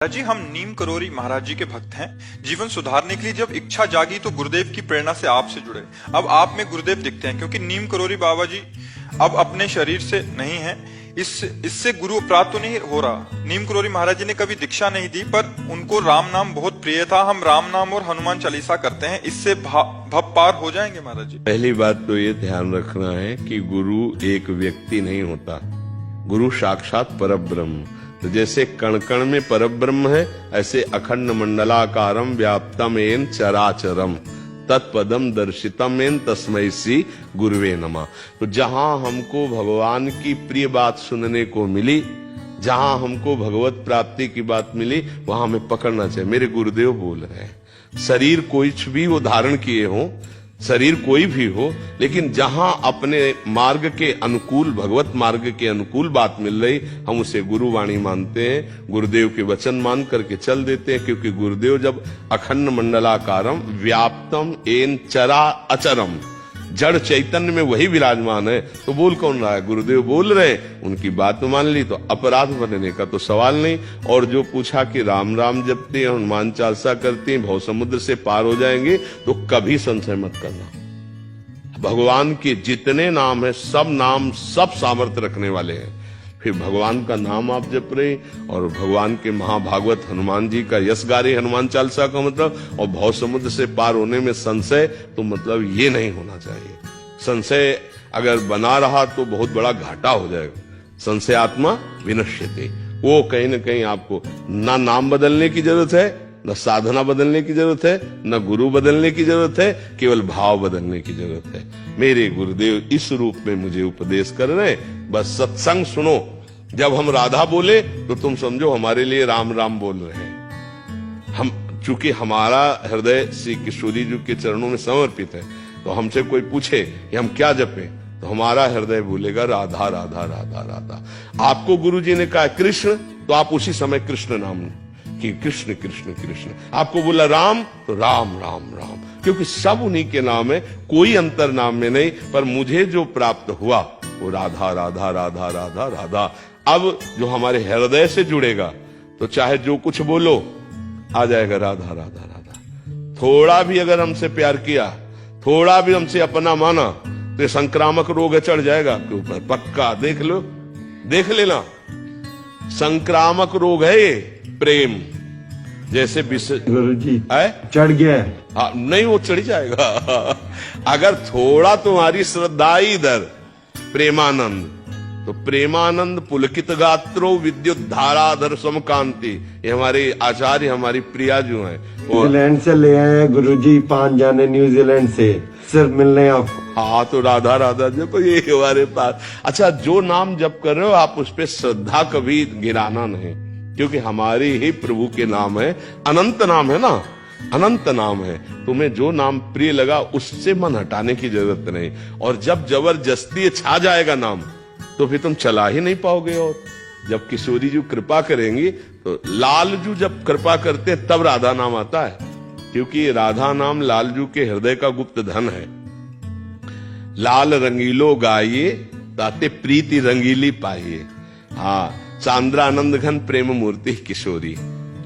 महाराज जी, हम नीम करोरी महाराज जी के भक्त हैं। जीवन सुधारने के लिए जब इच्छा जागी तो गुरुदेव की प्रेरणा से आपसे जुड़े। अब आप में गुरुदेव दिखते हैं, क्योंकि नीम करोरी बाबा जी अब अपने शरीर से नहीं है। इससे गुरु प्राप्त तो नहीं हो रहा। नीम करोरी महाराज जी ने कभी दीक्षा नहीं दी, पर उनको राम नाम बहुत प्रिय था। हम राम नाम और हनुमान चालीसा करते हैं, इससे भव पार हो जाएंगे महाराज जी। पहली बात तो ये ध्यान रखना है कि गुरु एक व्यक्ति नहीं होता, गुरु साक्षात परब्रह्म। तो जैसे कण कण में परब्रह्म है, ऐसे अखंड मंडलाकारम व्याप्तम एन चराचरम तत्पदम दर्शितम एन तस्मै श्री गुरुवे नमः। तो जहां हमको भगवान की प्रिय बात सुनने को मिली, जहां हमको भगवत प्राप्ति की बात मिली, वहां हमें पकड़ना चाहिए। मेरे गुरुदेव बोल रहे हैं, शरीर कोई भी वो धारण किए हो, शरीर कोई भी हो, लेकिन जहां अपने मार्ग के अनुकूल, भगवत मार्ग के अनुकूल बात मिल रही, हम उसे गुरुवाणी मानते हैं, गुरुदेव के वचन मान करके चल देते हैं। क्योंकि गुरुदेव जब अखंड मंडलाकारम व्याप्तम एन चरा अचरम, जड़ चैतन्य में वही विराजमान है, तो बोल कौन रहा है? गुरुदेव बोल रहे हैं, उनकी बात मान ली तो अपराध बनने का तो सवाल नहीं। और जो पूछा कि राम राम जपते हैं, हनुमान चालीसा करते हैं, भव समुद्र से पार हो जाएंगे, तो कभी संशय मत करना। भगवान के जितने नाम है, सब नाम सब सामर्थ्य रखने वाले हैं। फिर भगवान का नाम आप जप रहे, और भगवान के महाभागवत हनुमान जी का यश गा रहे, हनुमान चालीसा का मतलब, और भव समुद्र से पार होने में संशय, तो मतलब ये नहीं होना चाहिए। संशय अगर बना रहा तो बहुत बड़ा घाटा हो जाएगा। संशय आत्मा विनश्यते। वो कहीं ना कहीं आपको ना नाम बदलने की जरूरत है, न साधना बदलने की जरूरत है, न गुरु बदलने की जरूरत है, केवल भाव बदलने की जरूरत है। मेरे गुरुदेव इस रूप में मुझे उपदेश कर रहे हैं। बस सत्संग सुनो। जब हम राधा बोले तो तुम समझो हमारे लिए राम राम बोल रहे हैं। हम चूंकि हमारा हृदय श्री किशोरी जी के चरणों में समर्पित है, तो हमसे कोई पूछे कि हम क्या जपें, तो हमारा हृदय बोलेगा राधा राधा राधा राधा। आपको गुरु जी ने कहा कृष्ण, तो आप उसी समय कृष्ण नाम कि कृष्ण कृष्ण कृष्ण। आपको बोला राम, तो राम राम राम, क्योंकि सब उन्हीं के नाम है, कोई अंतर नाम में नहीं। पर मुझे जो प्राप्त हुआ वो राधा राधा राधा राधा राधा। अब जो हमारे हृदय से जुड़ेगा, तो चाहे जो कुछ बोलो, आ जाएगा राधा राधा राधा। थोड़ा भी अगर हमसे प्यार किया, थोड़ा भी हमसे अपना माना, तो संक्रामक रोग चढ़ जाएगा आपके ऊपर, पक्का। देख लो, देख लेना, संक्रामक रोग है ये प्रेम। जैसे गुरु जी चढ़ गया है, हाँ, नहीं वो चढ़ जाएगा। अगर थोड़ा तुम्हारी श्रद्धा इधर, प्रेमानंद, तो प्रेमानंद पुलकित गात्रो विद्युत धाराधर समकांति। ये हमारे आचार्य, हमारी प्रिया जो है, न्यूजीलैंड से ले आए हैं गुरु जी, 5 जाने न्यूजीलैंड से सिर्फ मिलने आपको। हाँ, तो राधा राधा जब ये हमारे पास। अच्छा, जो नाम जप कर रहे हो आप, उस पर श्रद्धा कभी गिराना नहीं, क्योंकि हमारे ही प्रभु के नाम है, अनंत नाम है ना, अनंत नाम है। तुम्हें जो नाम प्रिय लगा उससे मन हटाने की जरूरत नहीं। और जब जबरदस्ती छा जाएगा नाम, तो फिर तुम चला ही नहीं पाओगे। और जब किशोरी जी कृपा करेंगी, तो लालजू जब कृपा करते तब राधा नाम आता है, क्योंकि राधा नाम लालजू के हृदय का गुप्त धन है। लाल रंगीलो गाइए ताते प्रीति रंगीली पाइए। हाँ, चांद्रानंद घन प्रेम मूर्ति किशोरी।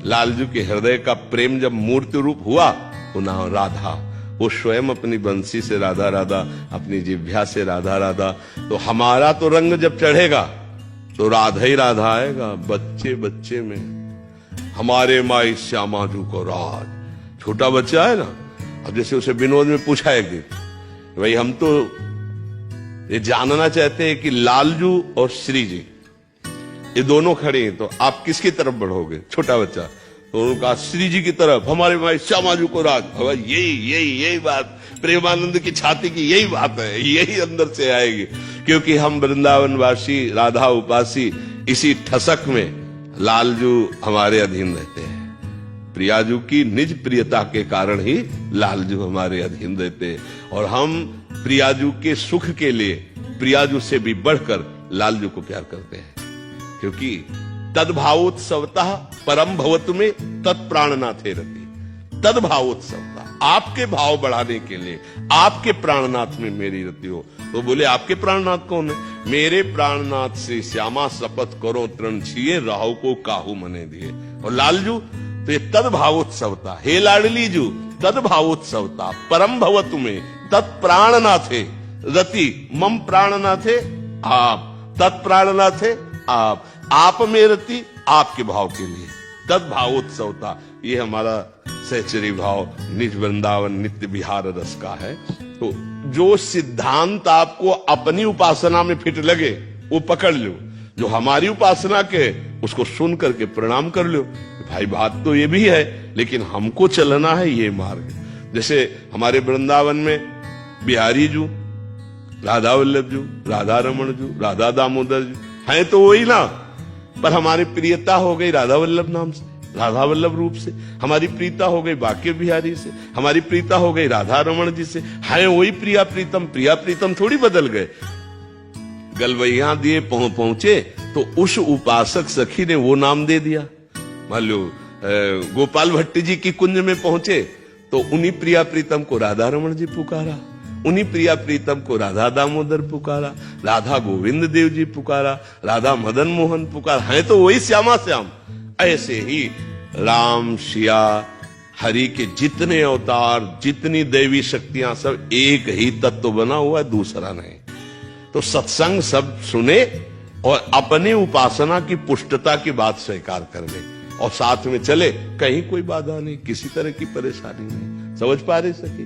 लालजू के हृदय का प्रेम जब मूर्ति रूप हुआ, तो नाम राधा। वो स्वयं अपनी बंसी से राधा राधा, अपनी जिह्वा से राधा राधा। तो हमारा तो रंग जब चढ़ेगा, तो राधा ही राधा आएगा। बच्चे बच्चे में हमारे माई श्यामाजू को राज, छोटा बच्चा है ना। अब जैसे उसे विनोद में पूछा एक दिन, भाई हम तो ये जानना चाहते हैं कि लालजू और श्री जी ये दोनों खड़े हैं, तो आप किसकी तरफ बढ़ोगे? छोटा बच्चा। तो उन्होंने कहा श्री जी की तरफ, हमारे भाई श्यामाजू को राज। यही बात प्रेमानंद की छाती की यही बात है, यही अंदर से आएगी। क्योंकि हम वृंदावनवासी, राधा उपासी, इसी ठसक में लालजू हमारे अधीन रहते हैं। प्रियाजू की निज प्रियता के कारण ही लालजू हमारे अधीन रहते हैं। और हम प्रियाजू के सुख के लिए प्रियाजू से भी बढ़कर लालजू को प्यार करते हैं। क्योंकि तद्भावोत्सवतः परम भवतु में तत्प्राणनाथे रति। तद्भावोत्सवतः, आपके भाव बढ़ाने के लिए आपके प्राणनाथ में मेरी रति हो। तो बोले आपके प्राणनाथ कौन है? मेरे प्राणनाथ श्री श्यामा शपथ करो तृण छिए, राहु को काहू मने दिए। और लालजू तो ये तद भावोत्सवता, हे लाडली जू तद भावोत्सवता, परम भव तुम्हें तत्प्राण नाथे रति, मम प्राण नाथे आप, तत्प्राण नाथे आप में रति, आपके भाव के लिए तद भावोत्सवता। ये हमारा सहचरी भाव निज वृंदावन नित्य विहार रस का है। तो जो सिद्धांत आपको अपनी उपासना में फिट लगे वो पकड़ लो, जो हमारी उपासना के उसको सुन करके प्रणाम कर लो। भाई बात तो ये भी है, लेकिन हमको चलना है ये मार्ग। जैसे हमारे वृंदावन में बिहारी जू, राधा वल्लभ जू, राधा रमण जू, राधा दामोदर जू है तो वही ना, पर हमारी प्रियता हो गई राधा वल्लभ नाम से, राधा वल्लभ रूप से, हमारी प्रीता हो गई बाके बिहारी से, हमारी प्रीता हो गई राधा रमण जी से, है वही प्रिया प्रीतम थोड़ी बदल गए। गलवैया दिए पहुंचे तो उस उपासक सखी ने वो नाम दे दिया। मान लो गोपाल भट्टी जी की कुंज में पहुंचे तो उन्हीं प्रिया प्रीतम को राधा रमण जी पुकारा, उन्हीं प्रिया प्रीतम को राधा दामोदर पुकारा, राधा गोविंद देव जी पुकारा, राधा मदन मोहन पुकारा, है तो वही श्यामा श्याम। ऐसे ही राम सिया हरि के जितने अवतार, जितनी दैवी शक्तियां, सब एक ही तत्व बना हुआ है, दूसरा नहीं। तो सत्संग सब सुने और अपने उपासना की पुष्टता की बात स्वीकार कर ले और साथ में चले, कहीं कोई बाधा नहीं, किसी तरह की परेशानी नहीं। समझ पा रहे सके?